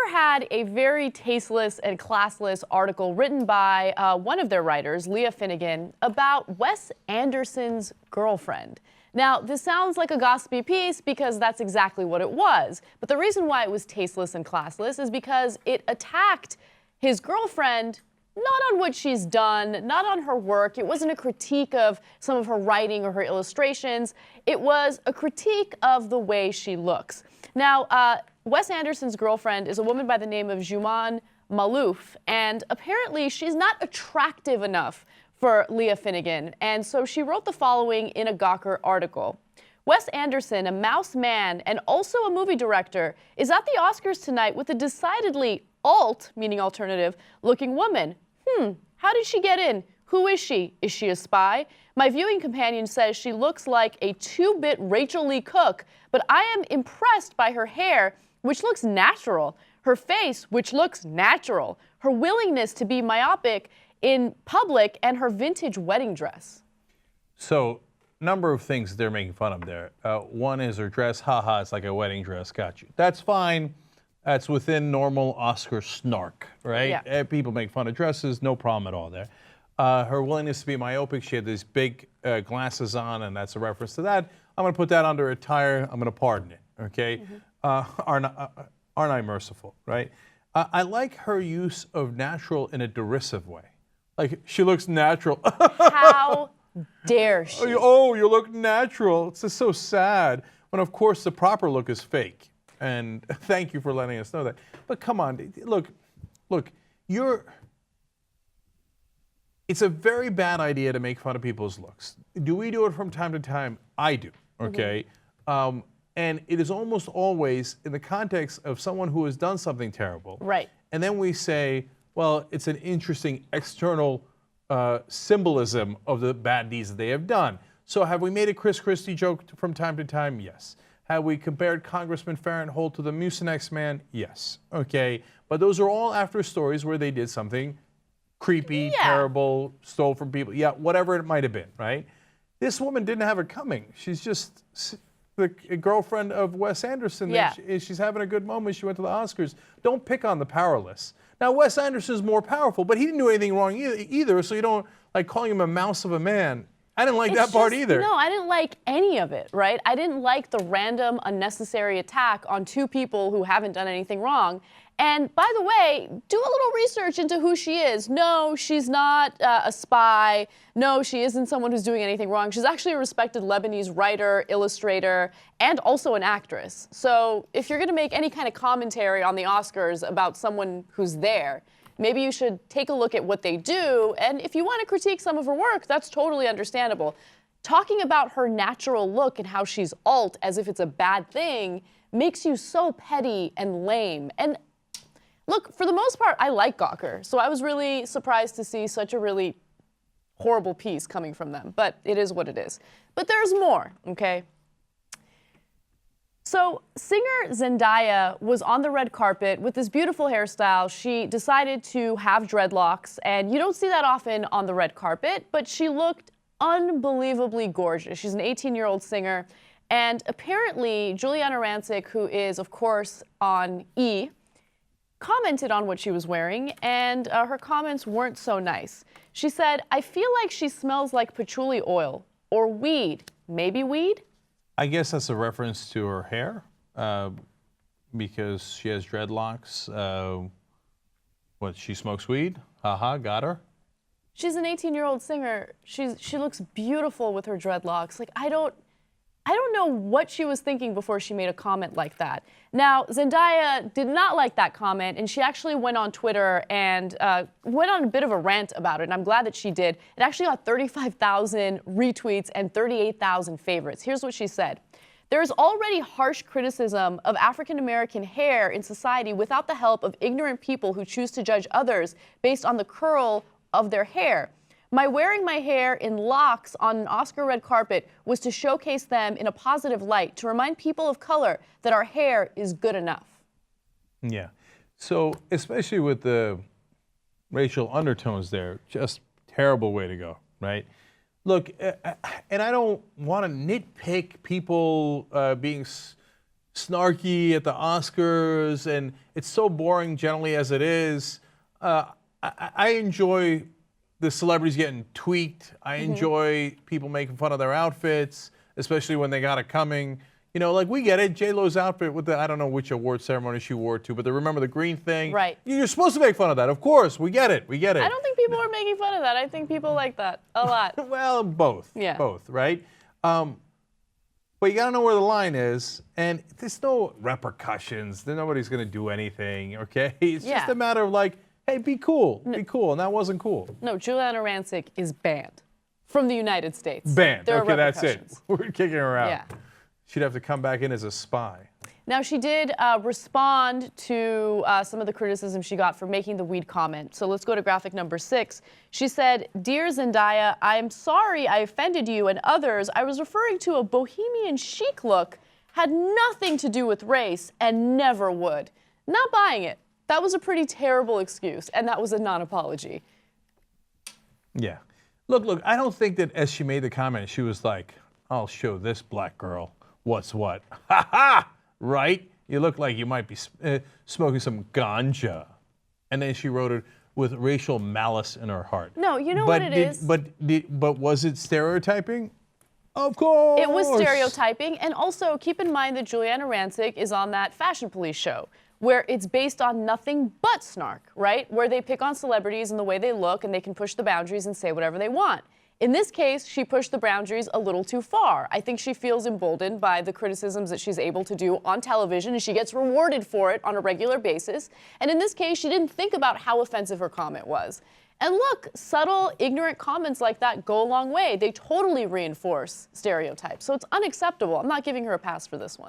Gawker had a very tasteless and classless article written by one of their writers, Leah Finnegan, about Wes Anderson's girlfriend. Now, this sounds like a gossipy piece because that's exactly what it was. But the reason why it was tasteless and classless is because it attacked his girlfriend not on what she's done, not on her work. It wasn't a critique of some of her writing or her illustrations. It was a critique of the way she looks. Now, Wes Anderson's girlfriend is a woman by the name of Juman Malouf, and apparently she's not attractive enough for Leah Finnegan, and so she wrote the following in a Gawker article. Wes Anderson, a mouse man and also a movie director, is at the Oscars tonight with a decidedly alt, meaning alternative, looking woman. How did she get in? Who is she? Is she a spy? My viewing companion says she looks like a 2-bit Rachel Lee Cook, but I am impressed by her hair, which looks natural, her face, which looks natural, her willingness to be myopic in public, and her vintage wedding dress. So, number of things they're making fun of there. One is her dress, haha, it's like a wedding dress, got you. That's fine. That's within normal Oscar snark, right? Yeah. People make fun of dresses, no problem at all there. Her willingness to be myopic, she had these big glasses on, and that's a reference to that. I'm going to put that under attire. I'm going to pardon it, okay? Aren't I merciful, right? I like her use of natural in a derisive way. Like, she looks natural. How dare she? Oh, you look natural. It's just so sad. When, of course, the proper look is fake. And thank you for letting us know that. But come on, look, it's a very bad idea to make fun of people's looks. Do we do it from time to time? I do, okay? And it is almost always in the context of someone who has done something terrible. Right. And then we say, well, it's an interesting external symbolism of the bad deeds that they have done. So have we made a Chris Christie joke from time to time? Yes. Have we compared Congressman Farenthold to the Mucinex Man? Yes. Okay. But those are all after stories where they did something creepy, terrible, stole from people. Yeah, whatever it might have been, right? This woman didn't have it coming. She's just the girlfriend of Wes Anderson. Yeah. She's having a good moment. She went to the Oscars. Don't pick on the powerless. Now, Wes Anderson is more powerful, but he didn't do anything wrong either, so you don't, like, calling him a mouse of a man. I didn't like that part either. No, I didn't like any of it, right? I didn't like the random, unnecessary attack on two people who haven't done anything wrong. And by the way, do a little research into who she is. No, she's not a spy. No, she isn't someone who's doing anything wrong. She's actually a respected Lebanese writer, illustrator, and also an actress. So if you're going to make any kind of commentary on the Oscars about someone who's there, maybe you should take a look at what they do, and if you want to critique some of her work, that's totally understandable. Talking about her natural look and how she's alt as if it's a bad thing makes you so petty and lame. And look, for the most part, I like Gawker, so I was really surprised to see such a really horrible piece coming from them, but it is what it is. But there's more, okay? So singer Zendaya was on the red carpet with this beautiful hairstyle. She decided to have dreadlocks, and you don't see that often on the red carpet, but she looked unbelievably gorgeous. She's an 18-year-old singer, and apparently Juliana Rancic, who is, of course, on E!, commented on what she was wearing, and her comments weren't so nice. She said, "I feel like she smells like patchouli oil or weed. Maybe weed?" I guess that's a reference to her hair, because she has dreadlocks. What, she smokes weed? Haha, got her. She's an 18-year-old singer. She looks beautiful with her dreadlocks. Like, I don't know what she was thinking before she made a comment like that. Now, Zendaya did not like that comment, and she actually went on Twitter and went on a bit of a rant about it, and I'm glad that she did. It actually got 35,000 retweets and 38,000 favorites. Here's what she said. "There is already harsh criticism of African-American hair in society without the help of ignorant people who choose to judge others based on the curl of their hair. My wearing my hair in locks on an Oscar red carpet was to showcase them in a positive light, to remind people of color that our hair is good enough." Yeah. So, especially with the racial undertones there, just terrible way to go, right? Look, and I don't want to nitpick people being snarky at the Oscars, and it's so boring generally as it is. I enjoy the celebrities getting tweaked. I enjoy people making fun of their outfits, especially when they got it coming. You know, like we get it. J-Lo's outfit with the, I don't know which award ceremony she wore to, but remember the green thing? Right. You're supposed to make fun of that. Of course, we get it. We get it. I don't think people are making fun of that. I think people like that a lot. Well, both. Yeah. Both, right? But you got to know where the line is, and there's no repercussions. Nobody's going to do anything, okay? It's just a matter of like, hey, be cool. Be cool, and that wasn't cool. No, Juliana Rancic is banned from the United States. Banned. There Okay, are that's it. repercussions. We're kicking her out. Yeah. She'd have to come back in as a spy. Now, she did respond to some of the criticism she got for making the weed comment. So let's go to graphic number 6. She said, "Dear Zendaya, I'm sorry I offended you and others. I was referring to a bohemian chic look, had nothing to do with race, and never would." Not buying it. That was a pretty terrible excuse, and that was a non-apology. Yeah. Look, I don't think that as she made the comment, she was like, I'll show this black girl what's what. Ha ha! Right? You look like you might be smoking some ganja. And then she wrote it with racial malice in her heart. No, you know what it is? But was it stereotyping? Of course. It was stereotyping, and also keep in mind that Juliana Rancic is on that Fashion Police show, where it's based on nothing but snark, right? Where they pick on celebrities and the way they look, and they can push the boundaries and say whatever they want. In this case, she pushed the boundaries a little too far. I think she feels emboldened by the criticisms that she's able to do on television, and she gets rewarded for it on a regular basis. And in this case, she didn't think about how offensive her comment was. And look, subtle, ignorant comments like that go a long way. They totally reinforce stereotypes. So it's unacceptable. I'm not giving her a pass for this one.